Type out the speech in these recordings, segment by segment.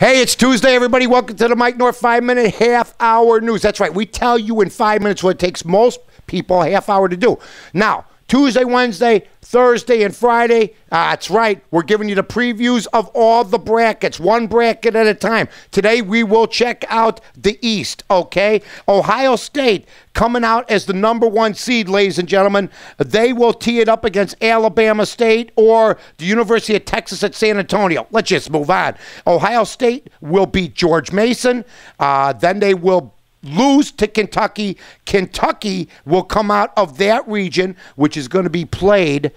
Hey, it's Tuesday, everybody. Welcome to the Mike North 5-minute half-hour news. That's right. We tell you in 5 minutes what it takes most people a half hour to do. Now, Tuesday, Wednesday, Thursday, and Friday, that's right, we're giving you the previews of all the brackets, one bracket at a time. Today, we will check out the East, okay? Ohio State coming out as the #1 seed, ladies and gentlemen. They will tee it up against Alabama State or the University of Texas at San Antonio. Let's just move on. Ohio State will beat George Mason. Then they will lose to Kentucky. Kentucky will come out of that region, which is going to be played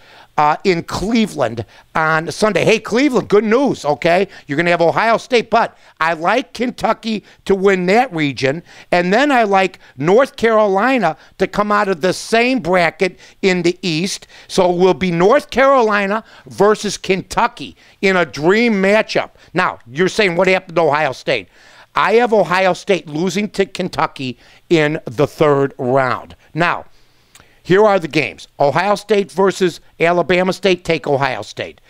in Cleveland on Sunday. Hey, Cleveland, good news, okay? You're going to have Ohio State, but I like Kentucky to win that region, and then I like North Carolina to come out of the same bracket in the East. So it will be North Carolina versus Kentucky in a dream matchup. Now, you're saying, what happened to Ohio State? I have Ohio State losing to Kentucky in the third round. Now, here are the games. Ohio State versus Alabama State, take Ohio State.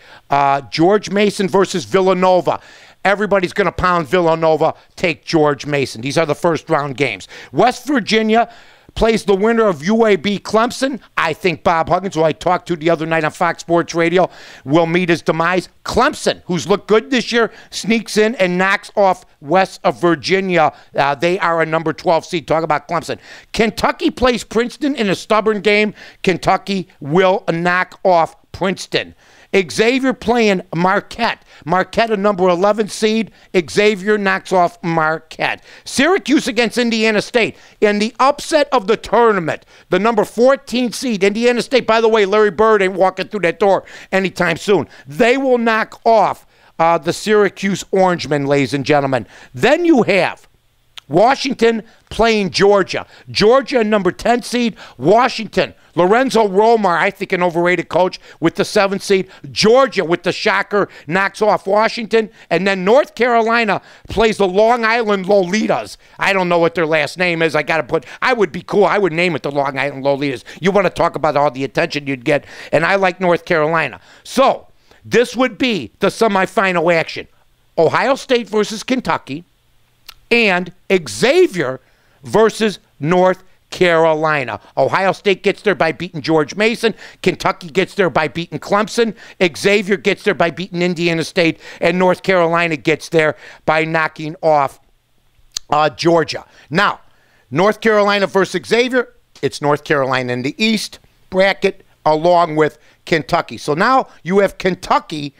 George Mason versus Villanova. Everybody's going to pound Villanova, take George Mason. These are the first round games. West Virginia plays the winner of UAB Clemson. I think Bob Huggins, who I talked to the other night on Fox Sports Radio, will meet his demise. Clemson, who's looked good this year, sneaks in and knocks off West of Virginia. They are a number 12 seed. Talk about Clemson. Kentucky plays Princeton in a stubborn game. Kentucky will knock off Princeton. Xavier playing Marquette. Marquette, a number 11 seed. Xavier knocks off Marquette. Syracuse against Indiana State. In the upset of the tournament, the number 14 seed, Indiana State. By the way, Larry Bird ain't walking through that door anytime soon. They will knock off the Syracuse Orangemen, ladies and gentlemen. Then you have Washington playing Georgia. Georgia, number 10 seed. Washington, Lorenzo Romar, I think an overrated coach, with the 7th seed. Georgia, with the shocker, knocks off Washington. And then North Carolina plays the Long Island Lolitas. I don't know what their last name is. I would be cool. I would name it the Long Island Lolitas. You want to talk about all the attention you'd get. And I like North Carolina. So this would be the semifinal action. Ohio State versus Kentucky. And Xavier versus North Carolina. Ohio State gets there by beating George Mason. Kentucky gets there by beating Clemson. Xavier gets there by beating Indiana State. And North Carolina gets there by knocking off Georgia. Now, North Carolina versus Xavier. It's North Carolina in the East bracket along with Kentucky. So now you have Kentucky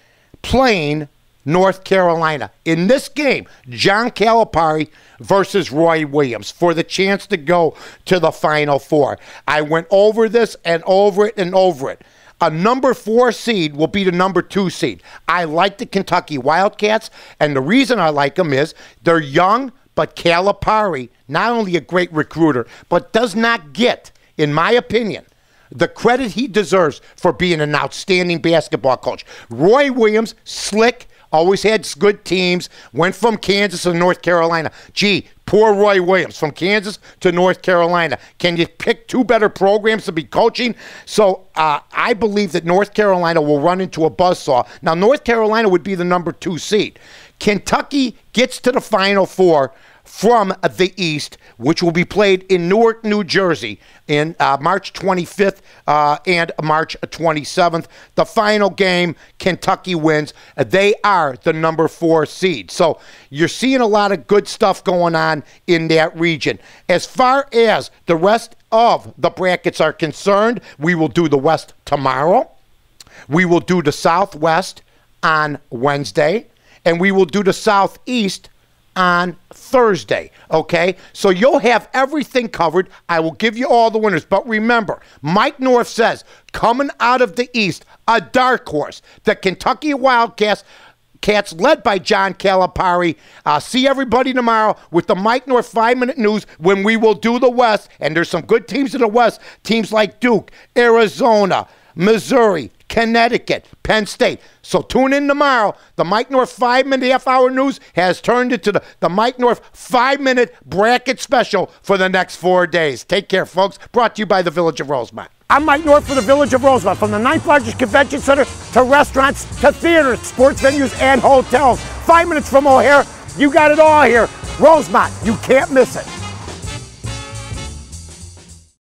playing North Carolina. In this game, John Calipari versus Roy Williams for the chance to go to the Final Four. I went over this and over it and over it. A number 4 seed will be the number 2 seed. I like the Kentucky Wildcats, and the reason I like them is they're young, but Calipari, not only a great recruiter, but does not get, in my opinion, the credit he deserves for being an outstanding basketball coach. Roy Williams, slick, always had good teams, went from Kansas to North Carolina. Gee, poor Roy Williams, from Kansas to North Carolina. Can you pick 2 better programs to be coaching? So I believe that North Carolina will run into a buzzsaw. Now, North Carolina would be the number 2 seed. Kentucky gets to the Final Four from the East, which will be played in Newark, New Jersey in March 25th and March 27th. The final game, Kentucky wins. They are the number 4 seed. So you're seeing a lot of good stuff going on in that region. As far as the rest of the brackets are concerned, we will do the West tomorrow. We will do the Southwest on Wednesday. And we will do the Southeast on Thursday, okay? So you'll have everything covered. I will give you all the winners. But remember, Mike North says, coming out of the East, a dark horse, the Kentucky Wildcats, led by John Calipari. See everybody tomorrow with the Mike North 5-minute news when we will do the West. And there's some good teams in the West, teams like Duke, Arizona, Missouri, Connecticut, Penn State. So tune in tomorrow. The Mike North 5-minute half-hour news has turned into the Mike North 5-minute bracket special for the next 4 days. Take care, folks. Brought to you by the Village of Rosemont. I'm Mike North for the Village of Rosemont. From the 9th largest convention center to restaurants to theaters, sports venues, and hotels. 5 minutes from O'Hare You got it all here. Rosemont, you can't miss it.